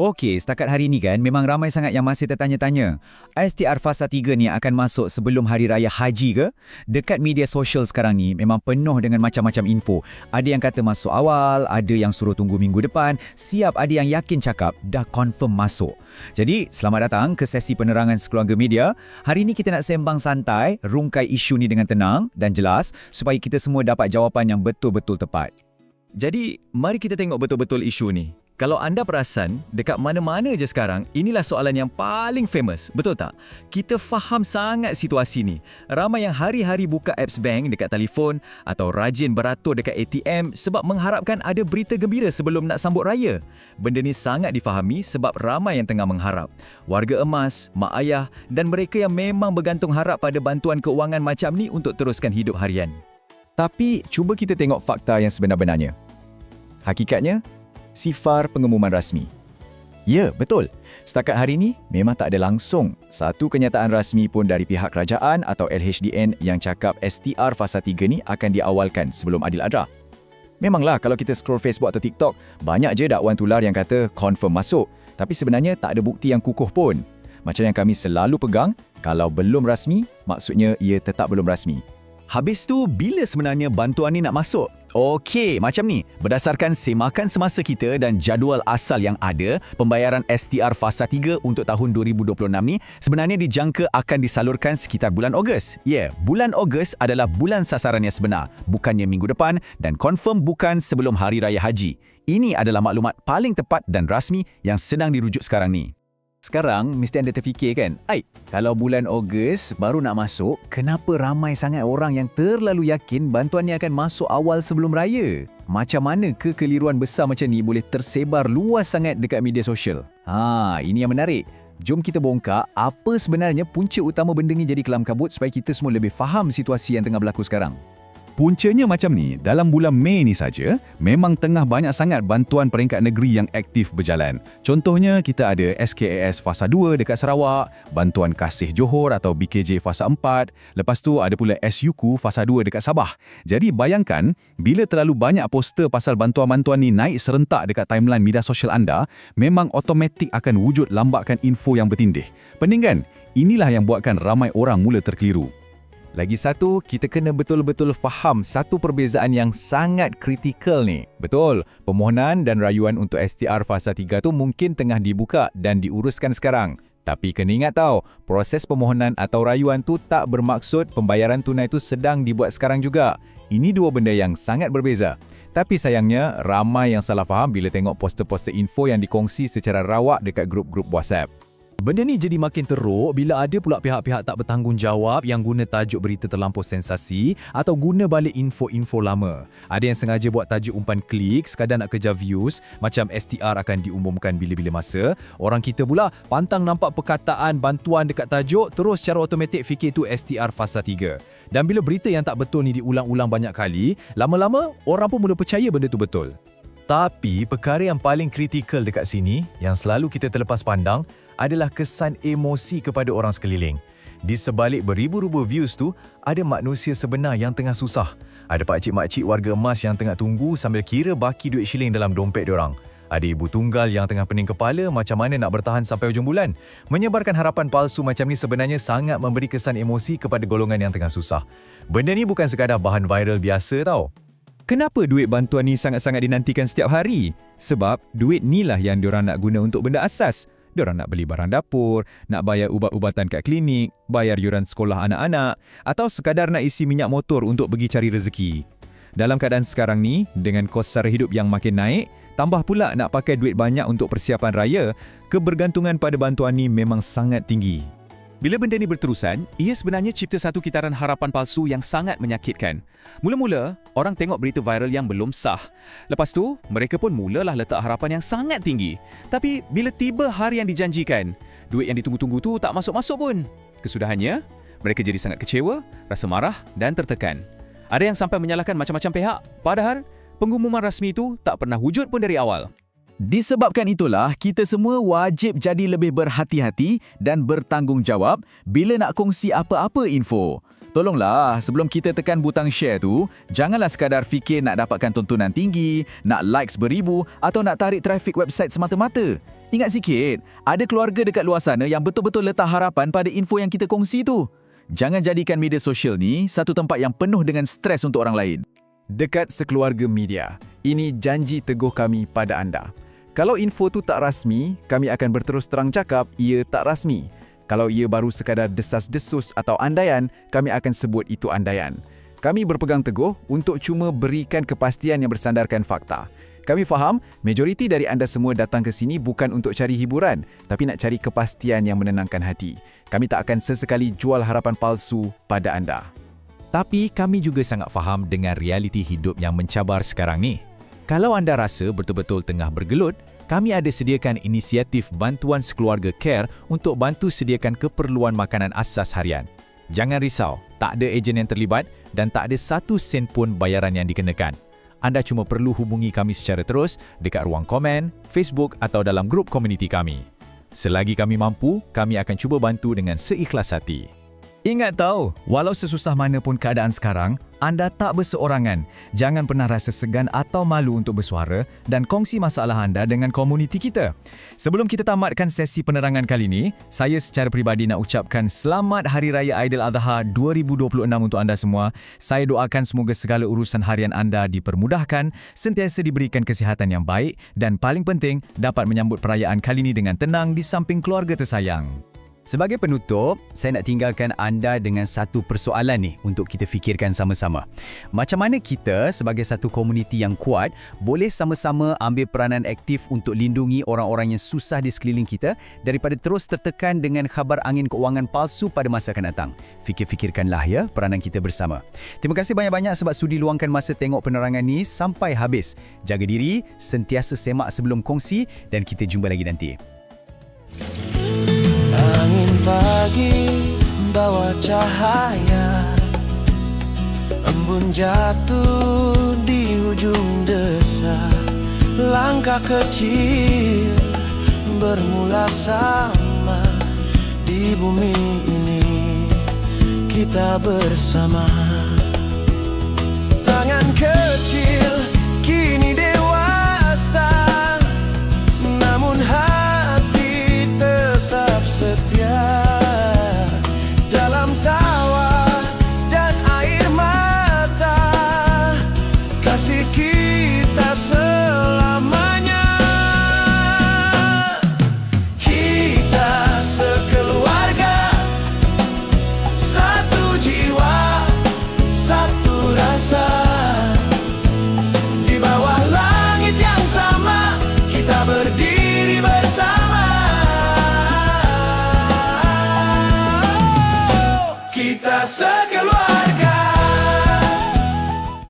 Okey, setakat hari ni kan memang ramai sangat yang masih tertanya-tanya. STR Fasa 3 ni akan masuk sebelum Hari Raya Haji ke? Dekat media sosial sekarang ni memang penuh dengan macam-macam info. Ada yang kata masuk awal, ada yang suruh tunggu minggu depan, siap ada yang yakin cakap dah confirm masuk. Jadi, selamat datang ke sesi penerangan sekeluarga media. Hari ni kita nak sembang santai, rungkai isu ni dengan tenang dan jelas supaya kita semua dapat jawapan yang betul-betul tepat. Jadi, mari kita tengok betul-betul isu ni. Kalau anda perasan, dekat mana-mana je sekarang, inilah soalan yang paling famous, betul tak? Kita faham sangat situasi ni. Ramai yang hari-hari buka apps bank dekat telefon atau rajin beratur dekat ATM sebab mengharapkan ada berita gembira sebelum nak sambut raya. Benda ni sangat difahami sebab ramai yang tengah mengharap. Warga emas, mak ayah dan mereka yang memang bergantung harap pada bantuan keuangan macam ni untuk teruskan hidup harian. Tapi, cuba kita tengok fakta yang sebenar-benarnya. Hakikatnya, sifar pengumuman rasmi. Ya, betul. Setakat hari ini, memang tak ada langsung satu kenyataan rasmi pun dari pihak kerajaan atau LHDN yang cakap STR Fasa 3 ni akan diawalkan sebelum Ailadha. Memanglah kalau kita scroll Facebook atau TikTok, banyak je dakwan tular yang kata confirm masuk. Tapi sebenarnya tak ada bukti yang kukuh pun. Macam yang kami selalu pegang, kalau belum rasmi, maksudnya ia tetap belum rasmi. Habis tu, bila sebenarnya bantuan ni nak masuk? Okey, macam ni. Berdasarkan semakan semasa kita dan jadual asal yang ada, pembayaran STR Fasa 3 untuk tahun 2026 ni sebenarnya dijangka akan disalurkan sekitar bulan Ogos. Ya, bulan Ogos adalah bulan sasaran yang sebenar, bukannya minggu depan dan confirm bukan sebelum Hari Raya Haji. Ini adalah maklumat paling tepat dan rasmi yang sedang dirujuk sekarang ni. Sekarang, mesti anda terfikir kan, kalau bulan Ogos baru nak masuk, kenapa ramai sangat orang yang terlalu yakin bantuan ni akan masuk awal sebelum raya? Macam mana kekeliruan besar macam ni boleh tersebar luas sangat dekat media sosial? Ini yang menarik. Jom kita bongkar apa sebenarnya punca utama benda ni jadi kelam kabut supaya kita semua lebih faham situasi yang tengah berlaku sekarang. Puncanya macam ni, dalam bulan Mei ni saja, memang tengah banyak sangat bantuan peringkat negeri yang aktif berjalan. Contohnya, kita ada SKAS Fasa 2 dekat Sarawak, Bantuan Kasih Johor atau BKJ Fasa 4, lepas tu ada pula SUKU Fasa 2 dekat Sabah. Jadi bayangkan, bila terlalu banyak poster pasal bantuan-bantuan ni naik serentak dekat timeline media sosial anda, memang automatik akan wujud lambakan info yang bertindih. Pening kan? Inilah yang buatkan ramai orang mula terkeliru. Lagi satu, kita kena betul-betul faham satu perbezaan yang sangat kritikal ni. Betul, permohonan dan rayuan untuk STR Fasa 3 tu mungkin tengah dibuka dan diuruskan sekarang. Tapi kena ingat tau, proses permohonan atau rayuan tu tak bermaksud pembayaran tunai tu sedang dibuat sekarang juga. Ini dua benda yang sangat berbeza. Tapi sayangnya, ramai yang salah faham bila tengok poster-poster info yang dikongsi secara rawak dekat grup-grup WhatsApp. Benda ni jadi makin teruk bila ada pula pihak-pihak tak bertanggungjawab yang guna tajuk berita terlampau sensasi atau guna balik info-info lama. Ada yang sengaja buat tajuk umpan klik sekadar nak kejar views, macam STR akan diumumkan bila-bila masa. Orang kita pula pantang nampak perkataan bantuan dekat tajuk, terus secara automatik fikir tu STR Fasa 3. Dan bila berita yang tak betul ni diulang-ulang banyak kali, lama-lama orang pun mula percaya benda tu betul. Tapi perkara yang paling kritikal dekat sini, yang selalu kita terlepas pandang, adalah kesan emosi kepada orang sekeliling. Di sebalik beribu-ribu views tu, ada manusia sebenar yang tengah susah. Ada pakcik-makcik warga emas yang tengah tunggu sambil kira baki duit shilling dalam dompet diorang. Ada ibu tunggal yang tengah pening kepala macam mana nak bertahan sampai hujung bulan. Menyebarkan harapan palsu macam ni sebenarnya sangat memberi kesan emosi kepada golongan yang tengah susah. Benda ni bukan sekadar bahan viral biasa tau. Kenapa duit bantuan ni sangat-sangat dinantikan setiap hari? Sebab duit ni lah yang diorang nak guna untuk benda asas. Diorang nak beli barang dapur, nak bayar ubat-ubatan kat klinik, bayar yuran sekolah anak-anak, atau sekadar nak isi minyak motor untuk pergi cari rezeki. Dalam keadaan sekarang ni, dengan kos sara hidup yang makin naik, tambah pula nak pakai duit banyak untuk persiapan raya, kebergantungan pada bantuan ni memang sangat tinggi. Bila benda ni berterusan, ia sebenarnya cipta satu kitaran harapan palsu yang sangat menyakitkan. Mula-mula, orang tengok berita viral yang belum sah. Lepas tu, mereka pun mulalah letak harapan yang sangat tinggi. Tapi bila tiba hari yang dijanjikan, duit yang ditunggu-tunggu tu tak masuk-masuk pun. Kesudahannya, mereka jadi sangat kecewa, rasa marah dan tertekan. Ada yang sampai menyalahkan macam-macam pihak, padahal pengumuman rasmi itu tak pernah wujud pun dari awal. Disebabkan itulah, kita semua wajib jadi lebih berhati-hati dan bertanggungjawab bila nak kongsi apa-apa info. Tolonglah, sebelum kita tekan butang share tu, janganlah sekadar fikir nak dapatkan tontonan tinggi, nak likes beribu atau nak tarik trafik website semata-mata. Ingat sikit, ada keluarga dekat luar sana yang betul-betul letak harapan pada info yang kita kongsi tu. Jangan jadikan media sosial ni satu tempat yang penuh dengan stres untuk orang lain. Dekat sekeluarga media, ini janji teguh kami pada anda. Kalau info tu tak rasmi, kami akan berterus terang cakap ia tak rasmi. Kalau ia baru sekadar desas-desus atau andaian, kami akan sebut itu andaian. Kami berpegang teguh untuk cuma berikan kepastian yang bersandarkan fakta. Kami faham, majoriti dari anda semua datang ke sini bukan untuk cari hiburan, tapi nak cari kepastian yang menenangkan hati. Kami tak akan sesekali jual harapan palsu pada anda. Tapi kami juga sangat faham dengan realiti hidup yang mencabar sekarang ni. Kalau anda rasa betul-betul tengah bergelut, kami ada sediakan inisiatif bantuan sekeluarga care untuk bantu sediakan keperluan makanan asas harian. Jangan risau, tak ada ejen yang terlibat dan tak ada 1 sen pun bayaran yang dikenakan. Anda cuma perlu hubungi kami secara terus dekat ruang komen, Facebook atau dalam grup komuniti kami. Selagi kami mampu, kami akan cuba bantu dengan seikhlas hati. Ingat tahu, walau sesusah mana pun keadaan sekarang, anda tak berseorangan. Jangan pernah rasa segan atau malu untuk bersuara dan kongsi masalah anda dengan komuniti kita. Sebelum kita tamatkan sesi penerangan kali ini, saya secara peribadi nak ucapkan Selamat Hari Raya Aidiladha 2026 untuk anda semua. Saya doakan semoga segala urusan harian anda dipermudahkan, sentiasa diberikan kesihatan yang baik dan paling penting dapat menyambut perayaan kali ini dengan tenang di samping keluarga tersayang. Sebagai penutup, saya nak tinggalkan anda dengan satu persoalan ni untuk kita fikirkan sama-sama. Macam mana kita sebagai satu komuniti yang kuat boleh sama-sama ambil peranan aktif untuk lindungi orang-orang yang susah di sekeliling kita daripada terus tertekan dengan khabar angin keuangan palsu pada masa akan datang. Fikir-fikirkanlah ya peranan kita bersama. Terima kasih banyak-banyak sebab sudi luangkan masa tengok penerangan ni sampai habis. Jaga diri, sentiasa semak sebelum kongsi dan kita jumpa lagi nanti. Angin pagi bawa cahaya, embun jatuh di ujung desa. Langkah kecil bermula sama di bumi ini. Kita bersama.